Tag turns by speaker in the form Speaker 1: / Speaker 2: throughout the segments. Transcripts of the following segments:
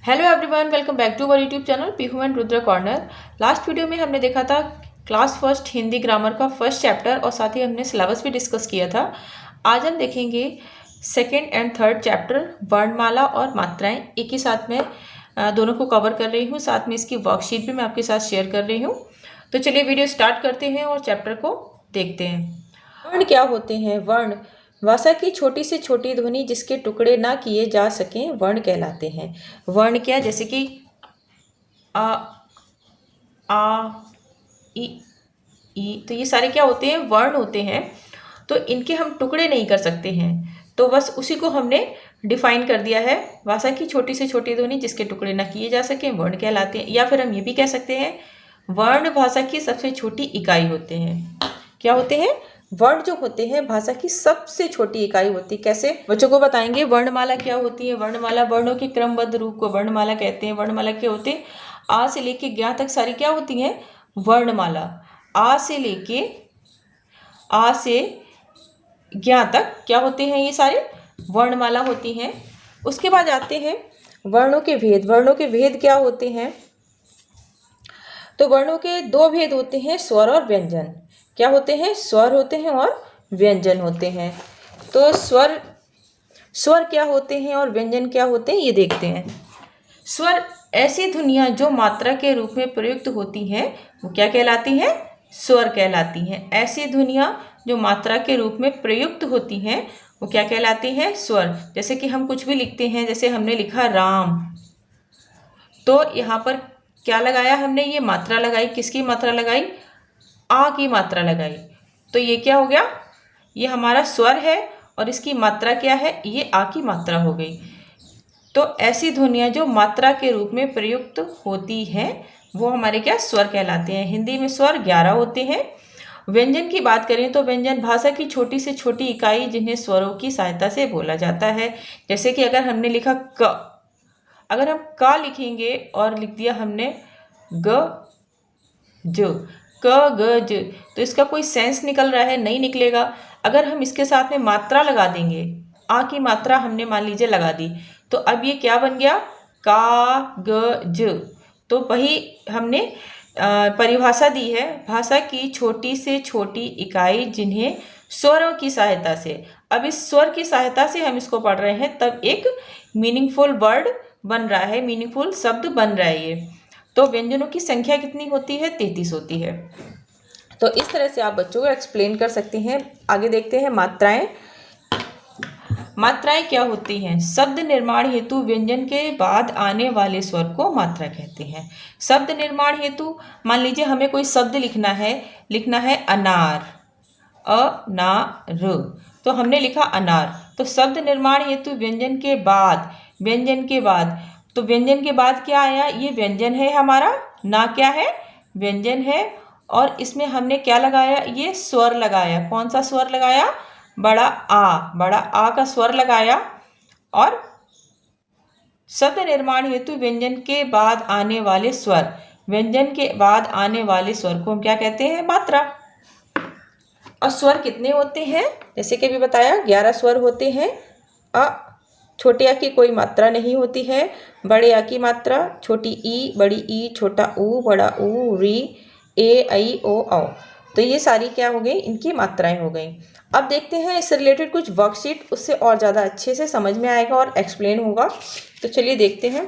Speaker 1: Hello everyone, welcome back to our YouTube channel Peehu and Rudra corner. Last video में हमने देखा था क्लास फर्स्ट हिंदी ग्रामर का फर्स्ट चैप्टर और साथ ही हमने सिलेबस भी डिस्कस किया था। आज हम देखेंगे सेकंड एंड थर्ड चैप्टर वर्णमाला और मात्राएं, एक ही साथ में दोनों को कवर कर रही हूँ। साथ में इसकी वर्कशीट भी मैं आपके साथ शेयर कर रही हूँ। तो चलिए वीडियो स्टार्ट करते हैं और चैप्टर को देखते हैं। वर्ण क्या होते हैं? वर्ण भाषा की छोटी से छोटी ध्वनि जिसके टुकड़े ना किए जा सकें वर्ण कहलाते हैं। वर्ण क्या? जैसे कि आ, ई, तो ये सारे क्या होते हैं? वर्ण होते हैं। तो इनके हम टुकड़े नहीं कर सकते हैं, तो बस उसी को हमने डिफाइन कर दिया है। भाषा की छोटी से छोटी ध्वनि जिसके टुकड़े ना किए जा सकें वर्ण कहलाते हैं। या फिर हम ये भी कह सकते हैं वर्ण भाषा की सबसे छोटी इकाई होते हैं। क्या होते हैं? वर्ण जो होते हैं भाषा की सबसे छोटी इकाई होती है। कैसे? बच्चों को बताएंगे। वर्णमाला क्या होती है? वर्णमाला वर्णों के क्रमबद्ध रूप को वर्णमाला कहते हैं। वर्णमाला क्या होते हैं? आ से लेके ज्ञ तक सारी क्या होती हैं? वर्णमाला। आ से ज्ञ तक क्या होते हैं? ये सारे वर्णमाला होती हैं। उसके बाद आते हैं वर्णों के भेद। वर्णों के भेद क्या होते हैं? तो वर्णों के दो भेद होते हैं, स्वर और व्यंजन। क्या होते हैं? स्वर होते हैं और व्यंजन होते हैं। तो स्वर क्या होते हैं और व्यंजन क्या होते हैं, ये देखते हैं। स्वर ऐसी ध्वनियाँ जो मात्रा के रूप में प्रयुक्त होती हैं वो क्या कहलाती हैं? स्वर कहलाती हैं। ऐसी ध्वनियाँ जो मात्रा के रूप में प्रयुक्त होती हैं वो क्या कहलाती हैं? स्वर। जैसे कि हम कुछ भी लिखते हैं, जैसे हमने लिखा राम, तो यहाँ पर क्या लगाया हमने? ये मात्रा लगाई। किसकी मात्रा लगाई? आ की मात्रा लगाई। तो ये क्या हो गया? ये हमारा स्वर है और इसकी मात्रा क्या है? ये आ की मात्रा हो गई। तो ऐसी ध्वनियाँ जो मात्रा के रूप में प्रयुक्त होती हैं वो हमारे क्या? स्वर कहलाते हैं। हिंदी में स्वर 11 होते हैं। व्यंजन की बात करें तो व्यंजन भाषा की छोटी से छोटी इकाई जिन्हें स्वरों की सहायता से बोला जाता है। जैसे कि अगर हमने लिखा क, अगर हम का लिखेंगे और लिख दिया हमने ग ज, क ग ज, तो इसका कोई सेंस निकल रहा है? नहीं निकलेगा। अगर हम इसके साथ में मात्रा लगा देंगे, आ की मात्रा हमने मान लीजिए लगा दी, तो अब ये क्या बन गया? का ग ज। तो वही हमने परिभाषा दी है, भाषा की छोटी से छोटी इकाई जिन्हें स्वरों की सहायता से। अब इस स्वर की सहायता से हम इसको पढ़ रहे हैं, तब एक मीनिंगफुल वर्ड बन रहा है, मीनिंगफुल शब्द बन रहा है ये। तो व्यंजनों की संख्या कितनी होती है? 33 होती है। तो इस तरह से आप बच्चों को एक्सप्लेन कर सकते हैं। आगे देखते हैं मात्राएं। मात्राएं क्या होती हैं? शब्द निर्माण हेतु व्यंजन के बाद आने वाले स्वर को मात्रा कहते हैं। शब्द निर्माण हेतु मान लीजिए हमें कोई शब्द लिखना है अनार, अनार, तो हमने लिखा अनार। तो शब्द निर्माण हेतु व्यंजन के बाद तो व्यंजन के बाद क्या आया? ये व्यंजन है हमारा, ना क्या है? व्यंजन है। और इसमें हमने क्या लगाया? ये स्वर लगाया। कौन सा स्वर लगाया? बड़ा आ का स्वर लगाया। और शब्द निर्माण हेतु व्यंजन के बाद आने वाले स्वर, व्यंजन के बाद आने वाले स्वर को हम क्या कहते हैं? मात्रा। और स्वर कितने होते हैं? जैसे कि अभी बताया 11 स्वर होते हैं। छोटे आ की कोई मात्रा नहीं होती है। बड़े आ की मात्रा, छोटी ई, बड़ी ई, छोटा ऊ, बड़ा ऊ, री, ए, ऐ, ओ, औ। तो ये सारी क्या हो गई? इनकी मात्राएं हो गई। अब देखते हैं इससे रिलेटेड कुछ वर्कशीट, उससे और ज़्यादा अच्छे से समझ में आएगा और एक्सप्लेन होगा। तो चलिए देखते हैं।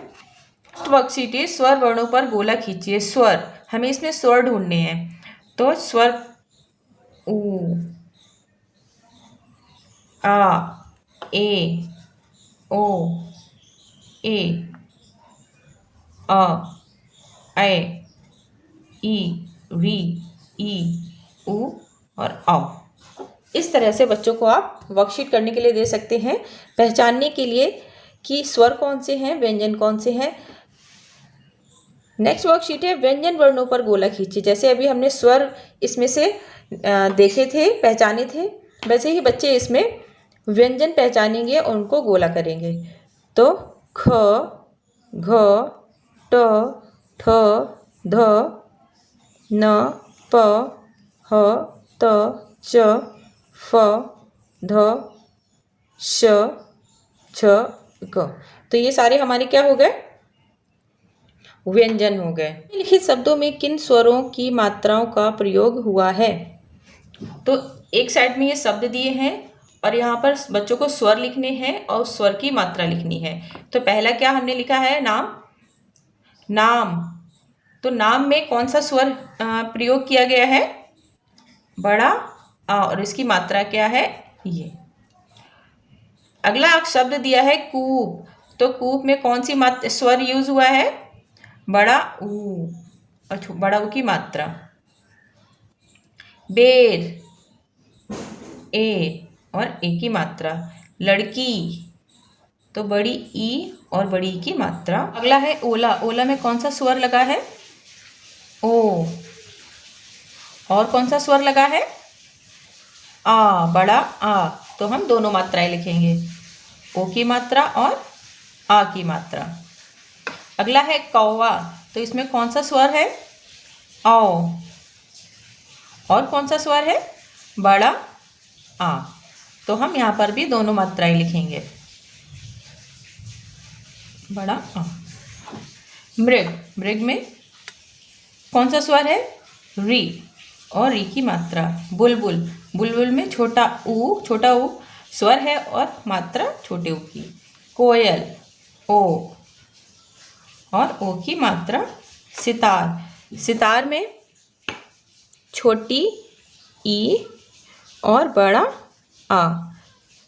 Speaker 1: वर्कशीट है स्वर वर्णों पर गोला खींचिए। स्वर, हमें इसमें स्वर ढूंढने हैं। तो स्वर ऊ, आ, ए, ओ, ए, अ, ऐ, ई, री, ई, ऊ और औ। इस तरह से बच्चों को आप वर्कशीट करने के लिए दे सकते हैं, पहचानने के लिए कि स्वर कौन से हैं, व्यंजन कौन से हैं। नेक्स्ट वर्कशीट है व्यंजन वर्णों पर गोला खींचिए। जैसे अभी हमने स्वर इसमें से देखे थे, पहचाने थे, वैसे ही बच्चे इसमें व्यंजन पहचानेंगे और उनको गोला करेंगे। तो ख, घ, ट, ठ, ध, न, प, ह, त, च, फ, ध, श, छ, ग। तो ये सारे हमारे क्या हो गए? व्यंजन हो गए। लिखित शब्दों में किन स्वरों की मात्राओं का प्रयोग हुआ है? तो एक साइड में ये शब्द दिए हैं और यहाँ पर बच्चों को स्वर लिखने हैं और स्वर की मात्रा लिखनी है। तो पहला क्या हमने लिखा है? नाम। नाम, तो नाम में कौन सा स्वर प्रयोग किया गया है? बड़ा आ, और इसकी मात्रा क्या है? ये। अगला शब्द दिया है कूप, तो कूप में कौन सी स्वर यूज हुआ है? बड़ा ऊ, बड़ा ऊ की मात्रा। बेर, ए और ए की मात्रा। लड़की, तो बड़ी ई और बड़ी की मात्रा। अगला है ओला, ओला में कौन सा स्वर लगा है? ओ। और कौन सा स्वर लगा है? आ, बड़ा आ, तो हम दोनों मात्राएं लिखेंगे, ओ की मात्रा और आ की मात्रा। अगला है कौवा, तो इसमें कौन सा स्वर है? औ। और कौन सा स्वर है? बड़ा आ, तो हम यहाँ पर भी दोनों मात्राएं लिखेंगे, बड़ा आ। मृग, मृग में कौन सा स्वर है? री और री की मात्रा। बुलबुल, बुलबुल में छोटा ऊ स्वर है और मात्रा छोटे ऊ की। कोयल, ओ और ओ की मात्रा। सितार, सितार में छोटी ई और बड़ा आ,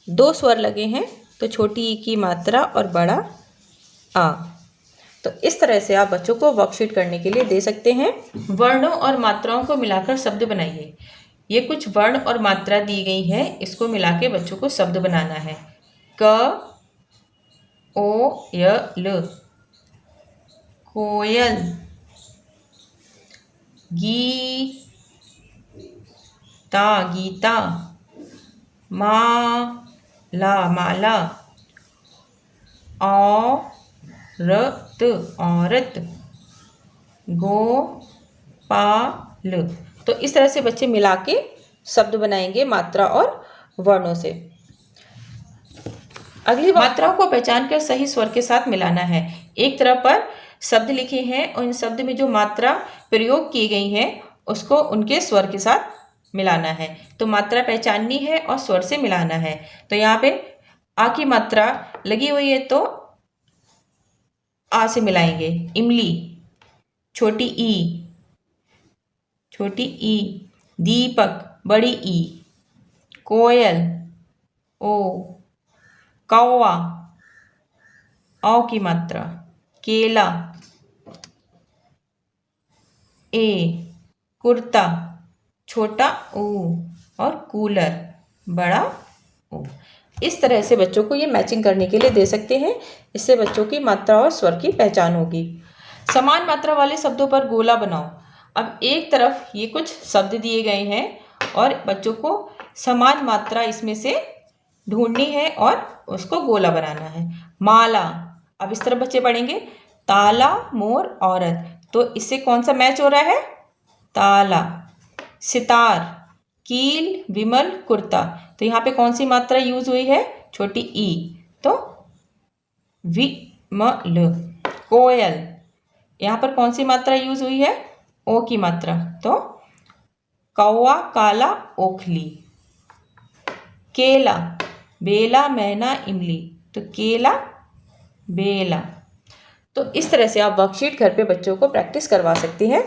Speaker 1: दो स्वर लगे हैं, तो छोटी ई की मात्रा और बड़ा आ। तो इस तरह से आप बच्चों को वर्कशीट करने के लिए दे सकते हैं। वर्णों और मात्राओं को मिलाकर शब्द बनाइए। ये कुछ वर्ण और मात्रा दी गई है, इसको मिला के बच्चों को शब्द बनाना है। क ओ य ल, कोयल। गीता, गीता। माला, माला। औरत, औरत। गोपाल। तो इस तरह से बच्चे मिला के शब्द बनाएंगे मात्रा और वर्णों से। अगली मात्राओं को पहचान कर सही स्वर के साथ मिलाना है। एक तरफ पर शब्द लिखे हैं और इन शब्द में जो मात्रा प्रयोग की गई है उसको उनके स्वर के साथ मिलाना है। तो मात्रा पहचाननी है और स्वर से मिलाना है। तो यहाँ पे आ की मात्रा लगी हुई है तो आ से मिलाएंगे। इमली, छोटी ई, छोटी ई। दीपक, बड़ी ई। कोयल, ओ। कौवा, औ की मात्रा। केला, ए। कुर्ता, छोटा ऊ और कूलर, बड़ा ऊ। इस तरह से बच्चों को ये मैचिंग करने के लिए दे सकते हैं। इससे बच्चों की मात्रा और स्वर की पहचान होगी। समान मात्रा वाले शब्दों पर गोला बनाओ। अब एक तरफ ये कुछ शब्द दिए गए हैं और बच्चों को समान मात्रा इसमें से ढूंढनी है और उसको गोला बनाना है। माला, अब इस तरफ बच्चे पढ़ेंगे ताला, मोर, औरत, तो इससे कौन सा मैच हो रहा है? ताला। सितार, कील, विमल, कुर्ता, तो यहाँ पे कौन सी मात्रा यूज हुई है? छोटी ई, तो विमल। कोयल, यहाँ पर कौन सी मात्रा यूज हुई है? ओ की मात्रा, तो कौवा, काला, ओखली। केला, बेला, मैना, इमली, तो केला, बेला। तो इस तरह से आप वर्कशीट घर पे बच्चों को प्रैक्टिस करवा सकती हैं।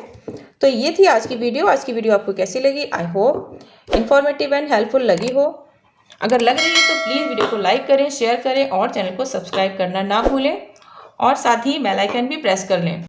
Speaker 1: तो ये थी आज की वीडियो। आज की वीडियो आपको कैसी लगी? I hope informative and helpful लगी हो। अगर लग रही है तो प्लीज़ वीडियो को लाइक करें, शेयर करें और चैनल को सब्सक्राइब करना ना भूलें और साथ ही बेल आइकन भी प्रेस कर लें।